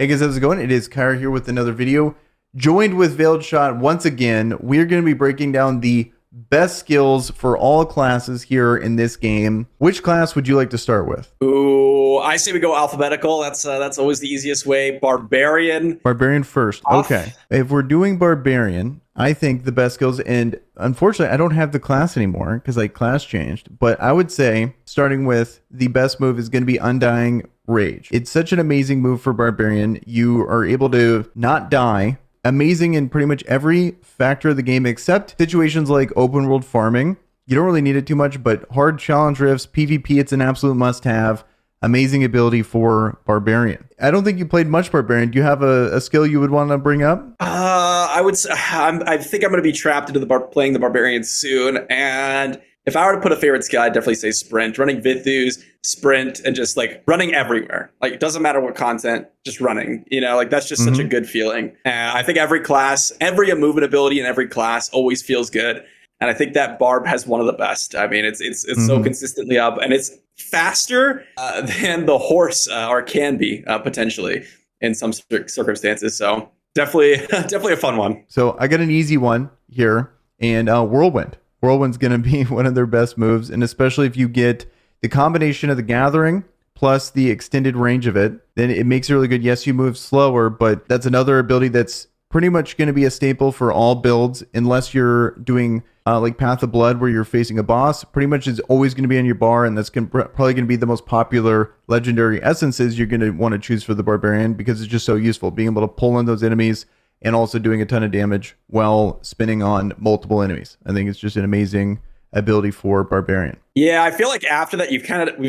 Hey guys, how's it going? It is Kyra here with another video. Joined with Veiled Shot once again. We're going to be breaking down the best skills for all classes here in this game. Which class would you like to start with? Ooh, I say we go alphabetical. That's always the easiest way. Barbarian. Barbarian first. Okay. If we're doing Barbarian, I think the best skills, and unfortunately I don't have the class anymore because like class changed, but I would say starting with the best move is going to be Undying Rage. It's such an amazing move for Barbarian. You are able to not die. Amazing in pretty much every factor of the game except situations like open world farming. You don't really need it too much, but hard challenge rifts, PvP, it's an absolute must-have. Amazing ability for Barbarian. I don't think you played much Barbarian. Do you have a skill you would want to bring up? I would say I think I'm going to be trapped into playing the Barbarian soon, and if I were to put a favorite skill, I'd definitely say Sprint. Running Vithus, Sprint, and just like running everywhere. Like it doesn't matter what content, just running. You know, like that's just such a good feeling. I think every class, every movement ability in every class always feels good. And I think that Barb has one of the best. I mean, it's so consistently up, and it's faster than the horse or can be potentially in some circumstances. So definitely a fun one. So I got an easy one here, and Whirlwind. Whirlwind's going to be one of their best moves, and especially if you get the combination of the Gathering plus the extended range of it, then it makes it really good. Yes, you move slower, but that's another ability that's pretty much going to be a staple for all builds, unless you're doing like Path of Blood where you're facing a boss. Pretty much is always going to be on your bar, and that's probably going to be the most popular legendary essences you're going to want to choose for the Barbarian because it's just so useful, being able to pull in those enemies and also doing a ton of damage while spinning on multiple enemies. I think it's just an amazing ability for Barbarian. Yeah, I feel like after that we've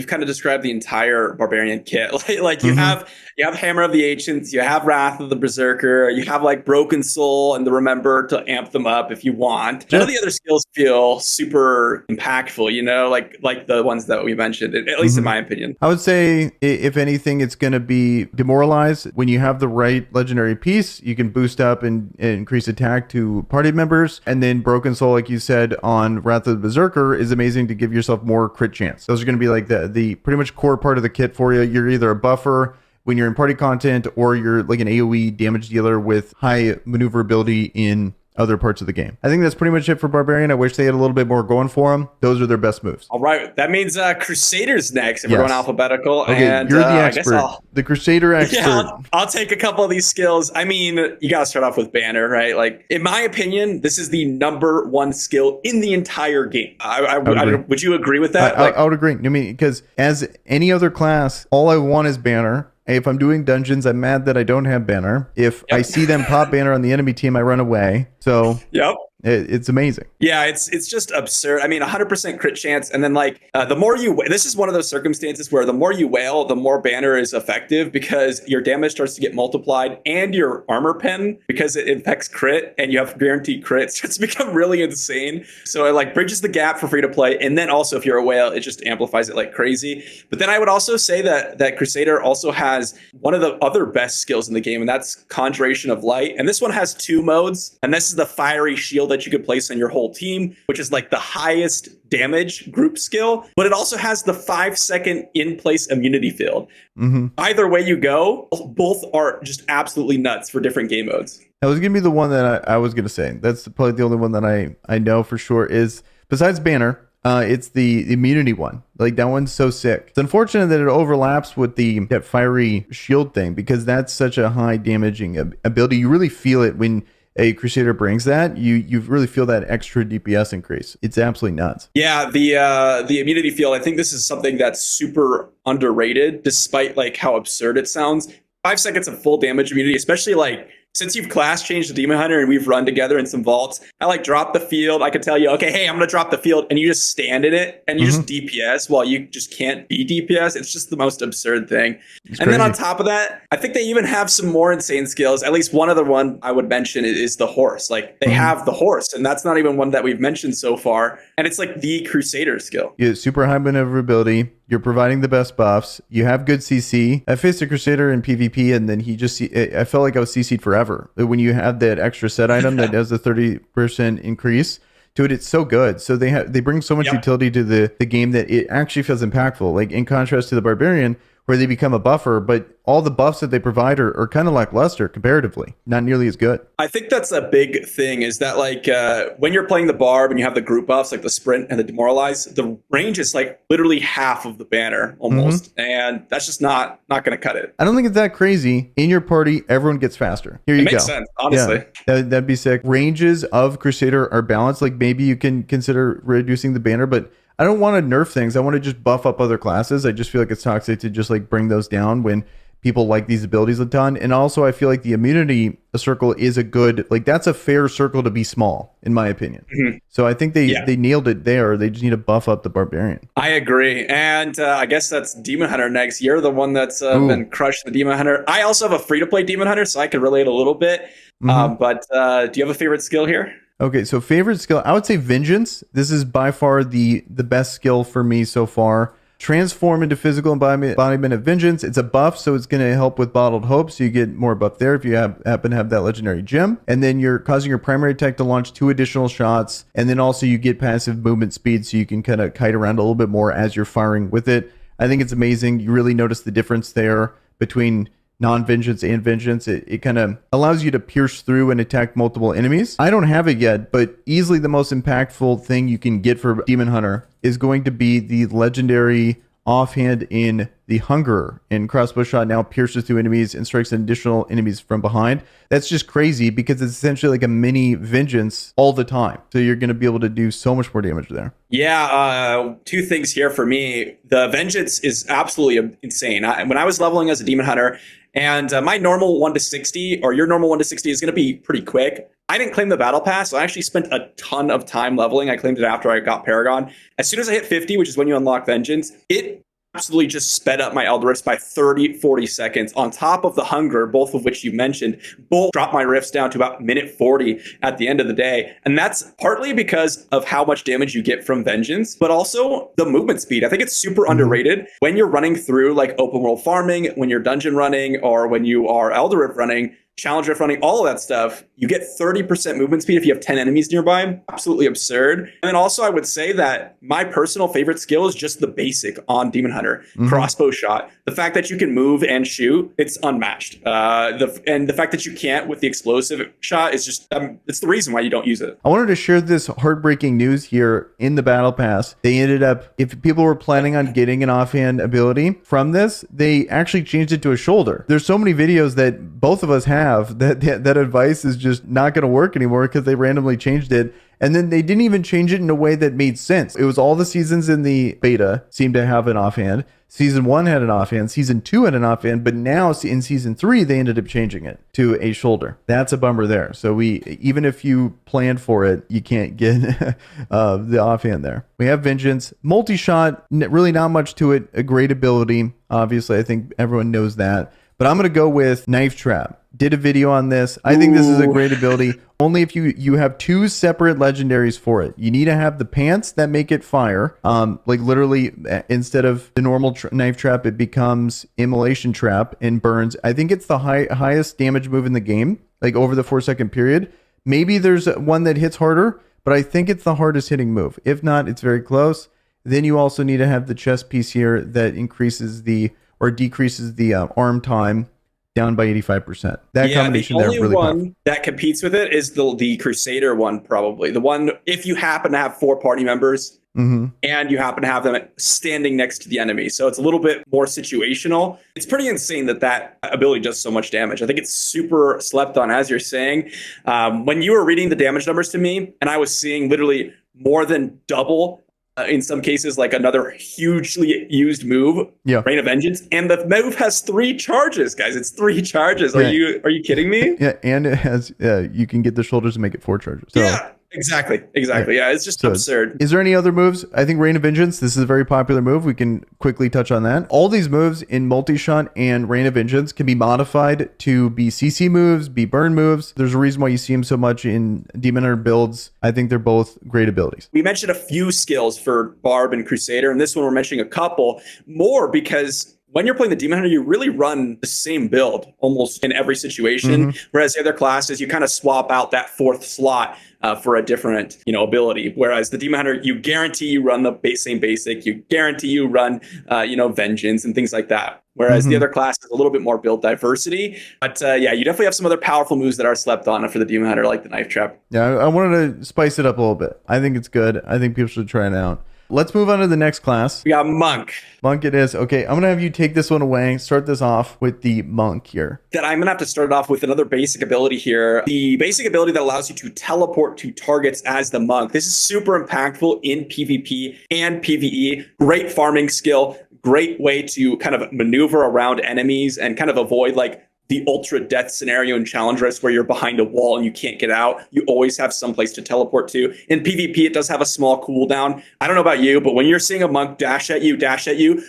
kind of described the entire Barbarian kit. Like you have Hammer of the Ancients, you have Wrath of the Berserker, you have like Broken Soul and the Remember to amp them up if you want. None of the other skills feel super impactful, you know, like the ones that we mentioned, at least in my opinion. I would say if anything, it's going to be Demoralize. When you have the right legendary piece, you can boost up and increase attack to party members. And then Broken Soul, like you said, on Wrath of the Berserker is amazing to give yourself more crit chance. Those are going to be like the pretty much core part of the kit for you. You're either a buffer when you're in party content, or you're like an AoE damage dealer with high maneuverability in other parts of the game. I think that's pretty much it for Barbarian. I wish they had a little bit more going for them. Those are their best moves. All right, that means Crusaders next if we're going alphabetical. Okay, and you're the expert, the Crusader expert. Yeah, I'll take a couple of these skills. I mean, you got to start off with Banner, right? Like, in my opinion, this is the #1 skill in the entire game. Would you agree with that? I would agree. I mean, because as any other class, all I want is Banner. If I'm doing dungeons, I'm mad that I don't have Banner. If I see them pop Banner on the enemy team, I run away. So it's amazing. Yeah, it's just absurd. I mean, 100% crit chance, and then like the more you, this is one of those circumstances where the more you wail, the more Banner is effective because your damage starts to get multiplied, and your armor pen, because it affects crit and you have guaranteed crit, starts to become really insane. So it like bridges the gap for free to play, and then also if you're a whale, it just amplifies it like crazy. But then I would also say that Crusader also has one of the other best skills in the game, and that's Conjuration of Light. And this one has 2 modes, and this is the Fiery Shield that you could place on your whole team, which is like the highest damage group skill, but it also has the 5-second in-place immunity field. Either way you go, both are just absolutely nuts for different game modes. That was going to be the one that I was going to say. That's probably the only one that I know for sure is, besides Banner, it's the immunity one. Like that one's so sick. It's unfortunate that it overlaps with that Fiery Shield thing, because that's such a high damaging ability. You really feel it when a Crusader brings that. You really feel that extra DPS increase. It's absolutely nuts. Yeah, the immunity field, I think this is something that's super underrated, despite like how absurd it sounds. 5 seconds of full damage immunity, especially like since you've class changed to Demon Hunter and we've run together in some vaults, I like drop the field. I could tell you, okay, hey, I'm going to drop the field, and you just stand in it and you just DPS while you just can't be DPS. It's just the most absurd thing. And then on top of that, I think they even have some more insane skills. At least one other one I would mention is the horse. Like they have the horse, and that's not even one that we've mentioned so far. And it's like the Crusader skill. Yeah, super high maneuverability. You're providing the best buffs. You have good CC. I faced a Crusader in PvP, and then I felt like I was CC'd forever. When you have that extra set item that does the 30% increase to it, it's so good. So they bring so much utility to the game that it actually feels impactful. Like in contrast to the Barbarian, where they become a buffer, but all the buffs that they provide are kind of lackluster comparatively, not nearly as good. I think that's a big thing is that like when you're playing the Barb and you have the group buffs like the Sprint and the Demoralize, the range is like literally half of the banner almost. And that's just not going to cut it. I don't think it's that crazy. In your party, everyone gets faster. Here you go. It makes sense, honestly. Yeah, that'd be sick. Ranges of Crusader are balanced. Like maybe you can consider reducing the banner, but I don't want to nerf things. I want to just buff up other classes. I just feel like it's toxic to just like bring those down when people like these abilities a ton. And also I feel like the immunity circle is a good, like that's a fair circle to be small, in my opinion. So I think they nailed it there. They just need to buff up the Barbarian. I agree. And I guess that's Demon Hunter next. You're the one that's been crushing the Demon Hunter. I also have a free-to-play Demon Hunter, so I can relate a little bit. But do you have a favorite skill here? Okay, so favorite skill, I would say Vengeance. This is by far the best skill for me so far. Transform into physical embodiment of Vengeance. It's a buff, so it's going to help with Bottled Hope, so you get more buff there if you happen to have that legendary gem. And then you're causing your primary attack to launch 2 additional shots, and then also you get passive movement speed, so you can kind of kite around a little bit more as you're firing with it. I think it's amazing. You really notice the difference there between non-vengeance and vengeance. It kind of allows you to pierce through and attack multiple enemies. I don't have it yet, but easily the most impactful thing you can get for Demon Hunter is going to be the legendary offhand in the Hungerer. And crossbow shot now pierces through enemies and strikes additional enemies from behind. That's just crazy because it's essentially like a mini vengeance all the time. So you're going to be able to do so much more damage there. Yeah, 2 things here for me. The vengeance is absolutely insane. When I was leveling as a Demon Hunter, and my normal 1 to 60, or your normal 1 to 60 is going to be pretty quick. I didn't claim the battle pass, so I actually spent a ton of time leveling. I claimed it after I got Paragon. As soon as I hit 50, which is when you unlock Vengeance, it absolutely just sped up my Elder Rifts by 30-40 seconds on top of the Hunger, both of which you mentioned. Both dropped my Rifts down to about minute 40 at the end of the day. And that's partly because of how much damage you get from Vengeance, but also the movement speed. I think it's super underrated. When you're running through like open world farming, when you're dungeon running, or when you are Elder Rift running, Challenge Rift running, all of that stuff, you get 30% movement speed if you have 10 enemies nearby. Absolutely absurd. And then also I would say that my personal favorite skill is just the basic on Demon Hunter, crossbow shot. The fact that you can move and shoot, it's unmatched. And the fact that you can't with the explosive shot is just, it's the reason why you don't use it. I wanted to share this heartbreaking news here in the Battle Pass. They ended up, if people were planning on getting an offhand ability from this, they actually changed it to a shoulder. There's so many videos that both of us have that advice is just not going to work anymore because they randomly changed it. And then they didn't even change it in a way that made sense. It was all the seasons in the beta seemed to have an offhand. Season 1 had an offhand. Season 2 had an offhand. But now in Season 3, they ended up changing it to a shoulder. That's a bummer there. So even if you planned for it, you can't get the offhand there. We have Vengeance. Multi-shot, really not much to it. A great ability. Obviously, I think everyone knows that. But I'm going to go with Knife Trap. Did a video on this. I think this is a great ability. Only if you have 2 separate legendaries for it. You need to have the pants that make it fire. Like literally, instead of the normal Knife Trap, it becomes Immolation Trap and burns. I think it's the highest damage move in the game, like over the 4-second period. Maybe there's one that hits harder, but I think it's the hardest hitting move. If not, it's very close. Then you also need to have the chest piece here that increases decreases the arm time down by 85%. That combination there really powerful. The only one that competes with it is the Crusader one, probably. The one, if you happen to have 4 party members and you happen to have them standing next to the enemy. So it's a little bit more situational. It's pretty insane that ability does so much damage. I think it's super slept on, as you're saying. When you were reading the damage numbers to me, and I was seeing literally more than double in some cases, like another hugely used move, Reign of Vengeance, and the move has 3 charges, guys. It's 3 charges. Are you kidding me? Yeah, and it has you can get the shoulders and make it 4 charges. So, yeah, exactly. Yeah, it's just absurd. Is there any other moves? I think Reign of Vengeance. This is a very popular move. We can quickly touch on that. All these moves in Multi-Shot and Reign of Vengeance can be modified to be CC moves, be burn moves. There's a reason why you see them so much in Demon Hunter builds. I think they're both great abilities. We mentioned a few skills for Barb and Crusader, and this one we're mentioning a couple more because when you're playing the Demon Hunter, you really run the same build almost in every situation. Whereas the other classes, you kind of swap out that fourth slot for a different, ability. Whereas the Demon Hunter, you guarantee you run the same basic, you guarantee you run, Vengeance and things like that. Whereas the other class is a little bit more build diversity. But yeah, you definitely have some other powerful moves that are slept on for the Demon Hunter, like the Knife Trap. Yeah, I wanted to spice it up a little bit. I think it's good. I think people should try it out. Let's move on to the next class. We got Monk. Monk it is. Okay, I'm going to have you take this one away. Start this off with the Monk here. That I'm going to have to start it off with another basic ability here. The basic ability that allows you to teleport to targets as the Monk. This is super impactful in PvP and PvE. Great farming skill. Great way to kind of maneuver around enemies and kind of avoid like the ultra death scenario in Challenge Race where you're behind a wall and you can't get out. You always have some place to teleport to. In PvP, it does have a small cooldown. I don't know about you, but when you're seeing a Monk dash at you,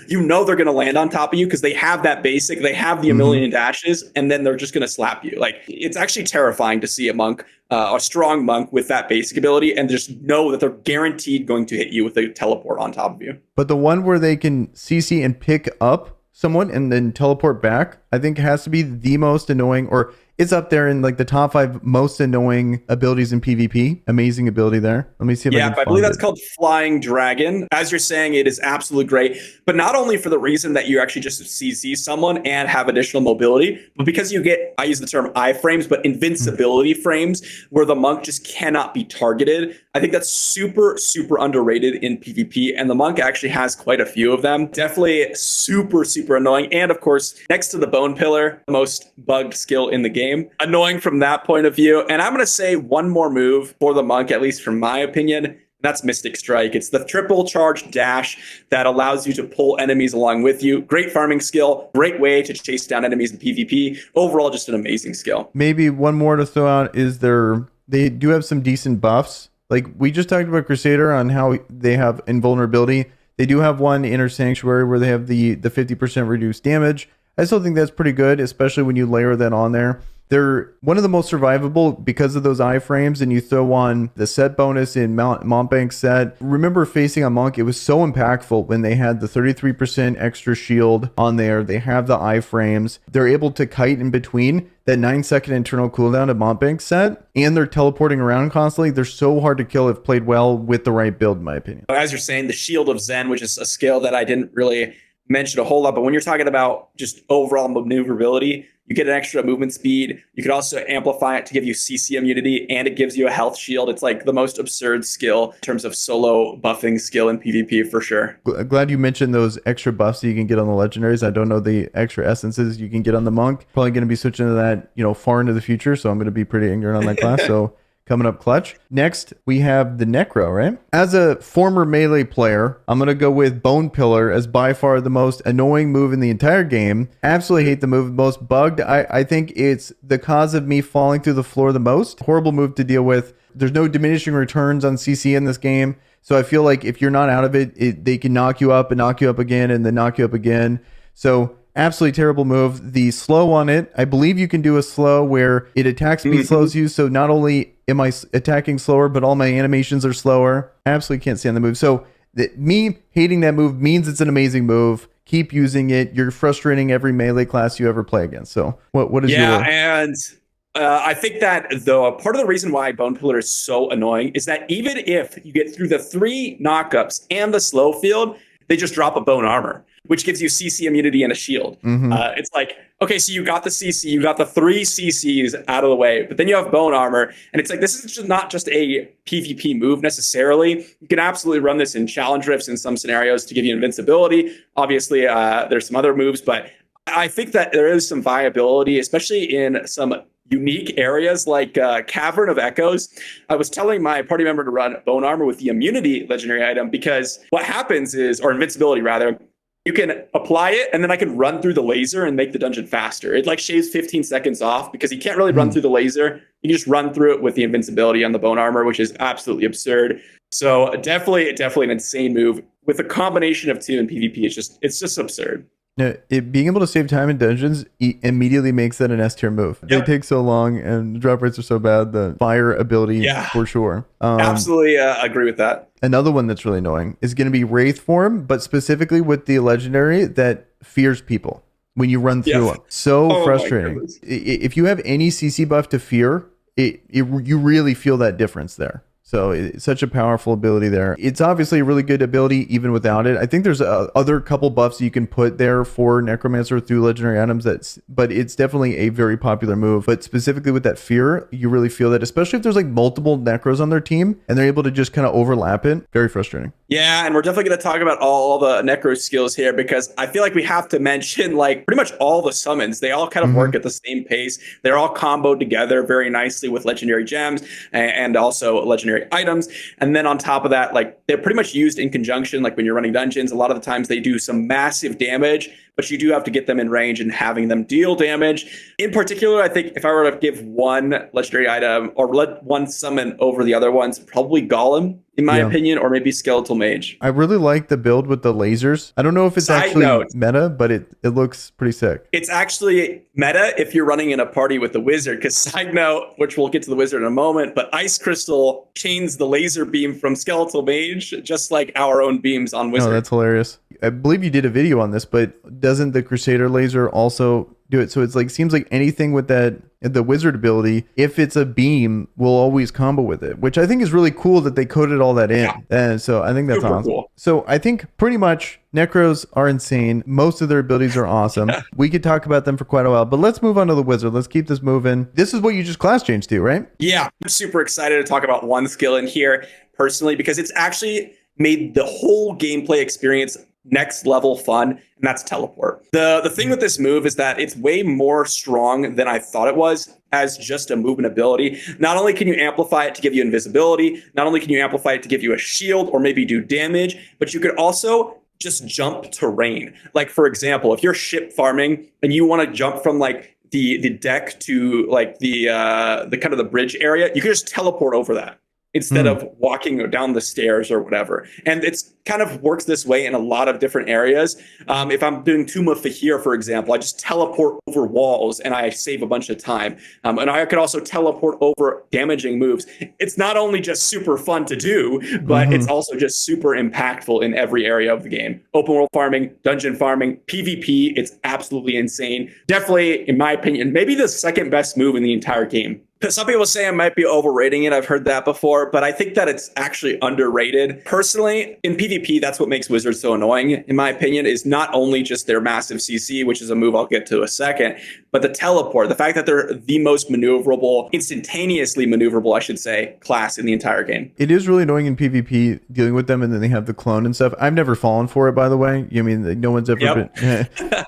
you know they're going to land on top of you because they have that basic, they have the a million dashes, and then they're just going to slap you. Like, it's actually terrifying to see a Monk, a strong Monk with that basic ability, and just know that they're guaranteed going to hit you with a teleport on top of you. But the one where they can CC and pick up someone and then teleport back, I think has to be the most annoying, or it's up there in like the top 5 most annoying abilities in PvP. Amazing ability there. Let me see if I believe that's called Flying Dragon. As you're saying, it is absolutely great, but not only for the reason that you actually just CC someone and have additional mobility, but because you get, I use the term iframes, but invincibility frames where the Monk just cannot be targeted. I think that's super, super underrated in PvP, and the Monk actually has quite a few of them. Definitely super, super annoying. And of course, next to the Bone Pillar, the most bugged skill in the game. Annoying from that point of view. And I'm going to say one more move for the Monk, at least from my opinion. That's Mystic Strike. It's the triple charge dash that allows you to pull enemies along with you. Great farming skill. Great way to chase down enemies in PvP. Overall, just an amazing skill. Maybe one more to throw out is they do have some decent buffs. Like we just talked about Crusader on how they have invulnerability. They do have one Inner Sanctuary where they have the 50% reduced damage. I still think that's pretty good, especially when you layer that on there. They're one of the most survivable because of those iframes, and you throw on the set bonus in Montbank's set. Remember facing a Monk, it was so impactful when they had the 33% extra shield on there. They have the iframes. They're able to kite in between that 9-second internal cooldown of Montbank's set, and they're teleporting around constantly. They're so hard to kill if played well with the right build, in my opinion. As you're saying, the Shield of Zen, which is a skill that I didn't really mention a whole lot, but when you're talking about just overall maneuverability, you get an extra movement speed. You can also amplify it to give you CC immunity, and it gives you a health shield. It's like the most absurd skill in terms of solo buffing skill in PvP for sure. Glad you mentioned those extra buffs that you can get on the legendaries. I don't know the extra essences you can get on the Monk. Probably going to be switching to that, far into the future, so I'm going to be pretty ignorant on that class. So coming up clutch. Next, we have the Necro, right? As a former melee player, I'm going to go with Bone Pillar as by far the most annoying move in the entire game. Absolutely hate the move. Most bugged. I think it's the cause of me falling through the floor the most. Horrible move to deal with. There's no diminishing returns on CC in this game. So I feel like if you're not out of it, they can knock you up and knock you up again and then knock you up again. So absolutely terrible move. The slow on it, I believe you can do a slow where it attack speed slows you. So not only am I attacking slower, but all my animations are slower. Absolutely can't stand the move. So me hating that move means it's an amazing move. Keep using it. You're frustrating every melee class you ever play against. So what is your... and I think that part of the reason why Bone Pillar is so annoying is that even if you get through the 3 knockups and the slow field, they just drop a bone armor, which gives you CC immunity and a shield. It's like, okay, so you got the CC, you got the 3 CCs out of the way, but then you have bone armor, and it's like, this is just not just a PvP move necessarily. You can absolutely run this in challenge rifts in some scenarios to give you invincibility. Obviously, there's some other moves, but I think that there is some viability, especially in some unique areas like Cavern of Echoes. I was telling my party member to run bone armor with the immunity legendary item because what happens is, or invincibility rather, you can apply it and then I can run through the laser and make the dungeon faster. It like shaves 15 seconds off because you can't really run through the laser. You can just run through it with the invincibility on the bone armor, which is absolutely absurd. So definitely an insane move with a combination of 2 in PvP. It's just absurd. Yeah, being able to save time in dungeons immediately makes that an S tier move. They Yep. take so long and the drop rates are so bad. The fire ability Yeah, for sure. absolutely agree with that. Another one that's really annoying is going to be Wraith form, but specifically with the legendary that fears people when you run through Yeah. them. So Oh my frustrating. goodness. If you have any CC buff to fear, you really feel that difference there. So it's such a powerful ability there. It's obviously a really good ability even without it. I think there's other couple buffs you can put there for Necromancer through legendary items. But it's definitely a very popular move. But specifically with that fear, you really feel that, especially if there's like multiple Necros on their team and they're able to just kind of overlap it. Very frustrating. Yeah, and we're definitely going to talk about all the Necro skills here because I feel like we have to mention like pretty much all the summons. They all kind of work at the same pace. They're all comboed together very nicely with legendary gems and also legendary items. And then on top of that, like they're pretty much used in conjunction. Like when you're running dungeons, a lot of the times they do some massive damage, but you do have to get them in range and having them deal damage. In particular, I think if I were to give one legendary item or let one summon over the other ones, probably Golem, in my opinion, or maybe Skeletal Mage. I really like the build with the lasers. I don't know if it's actually meta, but it looks pretty sick. It's actually meta if you're running in a party with the wizard, because side note, which we'll get to the wizard in a moment, but Ice Crystal chains the laser beam from Skeletal Mage, just like our own beams on wizard. Oh, that's hilarious. I believe you did a video on this, but doesn't the Crusader laser also do it? So it's like, seems like anything with that, the wizard ability, if it's a beam, will always combo with it, which I think is really cool that they coded all that in. And so I think that's Super awesome. cool. So I think pretty much Necros are insane. Most of their abilities are awesome. We could talk about them for quite a while, but let's move on to the wizard. Let's keep this moving. This is what you just class changed to, right? Yeah, I'm super excited to talk about one skill in here personally, because it's actually made the whole gameplay experience next level fun, and that's teleport. The thing with this move is that it's way more strong than I thought it was as just a movement ability. Not only can you amplify it to give you invisibility, not only can you amplify it to give you a shield or maybe do damage, but you could also just jump terrain. Like for example, if you're ship farming and you want to jump from like the deck to like the kind of the bridge area, you can just teleport over that instead of walking down the stairs or whatever. And it's kind of works this way in a lot of different areas. If I'm doing Tomb of Fahir, for example, I just teleport over walls and I save a bunch of time. And I could also teleport over damaging moves. It's not only just super fun to do, but it's also just super impactful in every area of the game. Open world farming, dungeon farming, PvP, it's absolutely insane. Definitely, in my opinion, maybe the second best move in the entire game. Some people say I might be overrating it. I've heard that before, but I think that it's actually underrated. Personally, in PvP, that's what makes Wizards so annoying, in my opinion, is not only just their massive CC, which is a move I'll get to in a second, but the teleport, the fact that they're the most maneuverable, instantaneously maneuverable, I should say, class in the entire game. It is really annoying in PvP dealing with them, and then they have the clone and stuff. I've never fallen for it, by the way. I mean, no one's ever been.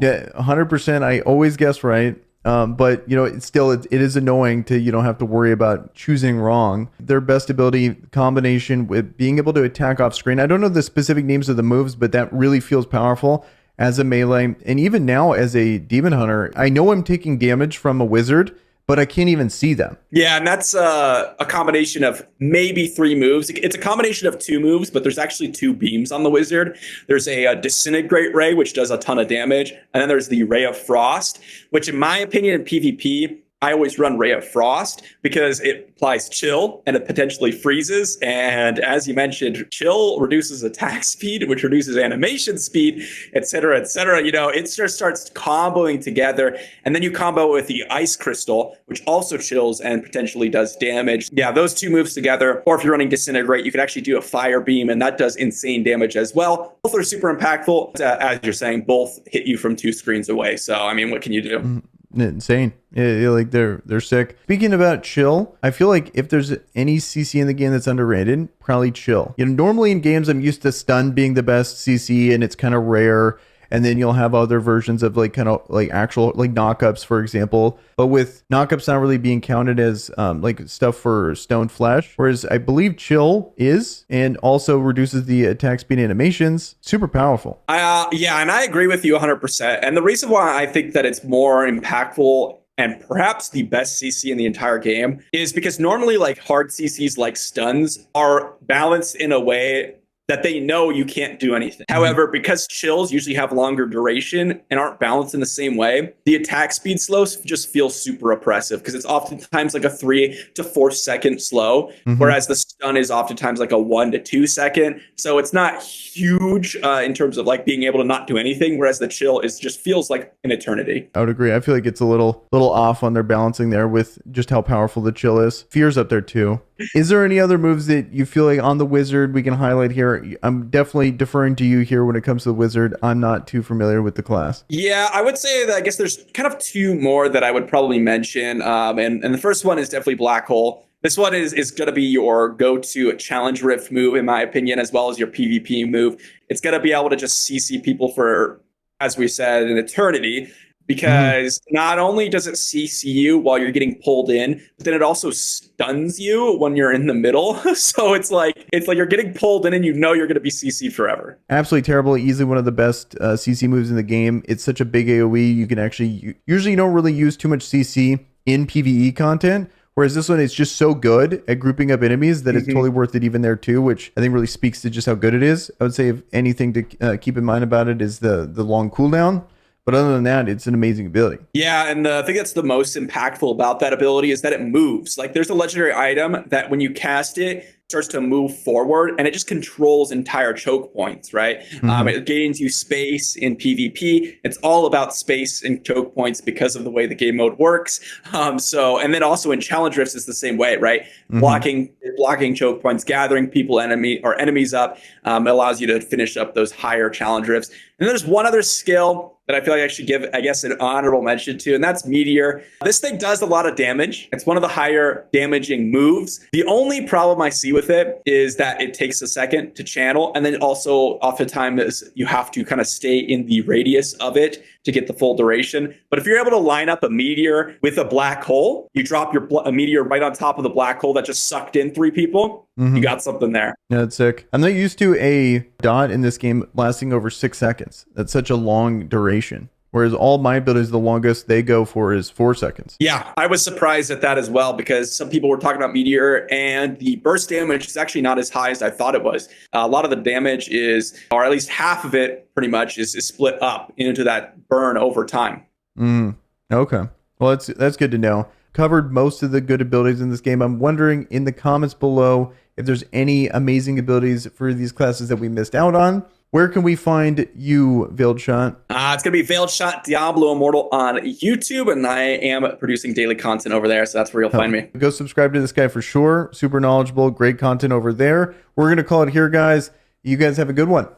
Yeah, 100%. I always guess right. But you know, it is annoying to, you don't have to worry about choosing wrong. Their best ability combination with being able to attack off screen. I don't know the specific names of the moves, but that really feels powerful as a melee. And even now as a demon hunter, I know I'm taking damage from a wizard, but I can't even see them. Yeah, and that's a combination of maybe 3 moves. It's a combination of 2 moves, but there's actually 2 beams on the wizard. There's a Disintegrate Ray, which does a ton of damage. And then there's the Ray of Frost, which in my opinion in PvP, I always run Ray of Frost because it applies chill and it potentially freezes. And as you mentioned, chill reduces attack speed, which reduces animation speed, et cetera, et cetera. You know, it just starts comboing together. And then you combo with the Ice Crystal, which also chills and potentially does damage. Yeah, those 2 moves together. Or if you're running Disintegrate, you could actually do a Fire Beam, and that does insane damage as well. Both are super impactful. As you're saying, both hit you from 2 screens away. So, I mean, what can you do? Insane. Yeah, like they're sick. Speaking about chill, I feel like if there's any CC in the game that's underrated, probably chill. You know, normally in games I'm used to stun being the best CC, and it's kind of rare. And then you'll have other versions of like kind of like actual like knockups, for example. But with knockups not really being counted as like stuff for stone flesh, whereas I believe chill is, and also reduces the attack speed animations. Super powerful. Yeah, and I agree with you 100%. And the reason why I think that it's more impactful and perhaps the best CC in the entire game is because normally like hard CCs like stuns are balanced in a way that they know you can't do anything. However, because chills usually have longer duration and aren't balanced in the same way, the attack speed slow just feels super oppressive because it's oftentimes like a 3 to 4 second slow, whereas the stun is oftentimes like a 1 to 2 second. So it's not huge in terms of like being able to not do anything, whereas the chill is just feels like an eternity. I would agree. I feel like it's a little off on their balancing there with just how powerful the chill is. Fear's up there too. Is there any other moves that you feel like on the wizard we can highlight here? I'm definitely deferring to you here when it comes to the wizard. I'm not too familiar with the class. Yeah, I would say that I guess there's kind of two more that I would probably mention. And the first one is definitely Black Hole. This one is going to be your go-to challenge rift move, in my opinion, as well as your PvP move. It's going to be able to just CC people for, as we said, an eternity. Because not only does it CC you while you're getting pulled in, but then it also stuns you when you're in the middle. So it's like you're getting pulled in and you know you're going to be CC'd forever. Absolutely terrible. Easily one of the best CC moves in the game. It's such a big AoE. You can actually usually you don't really use too much CC in PvE content. Whereas this one is just so good at grouping up enemies that it's totally worth it even there too, which I think really speaks to just how good it is. I would say if anything to keep in mind about it is the long cooldown. But other than that, it's an amazing ability. Yeah, and the thing that's the most impactful about that ability is that it moves. Like there's a legendary item that when you cast it, starts to move forward and it just controls entire choke points, right? It gains you space in PvP. It's all about space and choke points because of the way the game mode works. And then also in challenge rifts is the same way, right? Blocking choke points, gathering enemies up allows you to finish up those higher challenge rifts. And there's one other skill that I feel like I should give, I guess, an honorable mention to, and that's Meteor. This thing does a lot of damage. It's one of the higher damaging moves. The only problem I see with it is that it takes a second to channel, and then also oftentimes you have to kind of stay in the radius of it to get the full duration. But if you're able to line up a Meteor with a black hole, you drop a Meteor right on top of the black hole that just sucked in 3 people, you got something there. Yeah, that's sick. I'm not used to a dot in this game lasting over 6 seconds. That's such a long duration. Whereas all my abilities, the longest they go for is 4 seconds. Yeah, I was surprised at that as well because some people were talking about Meteor and the burst damage is actually not as high as I thought it was. A lot of the damage is, or at least half of it pretty much is split up into that burn over time. Okay. Well, that's good to know. Covered most of the good abilities in this game. I'm wondering in the comments below if there's any amazing abilities for these classes that we missed out on. Where can we find you, Veiled Shot? It's going to be Veiled Shot Diablo Immortal on YouTube, and I am producing daily content over there, so that's where you'll find me. Go subscribe to this guy for sure. Super knowledgeable, great content over there. We're going to call it here, guys. You guys have a good one.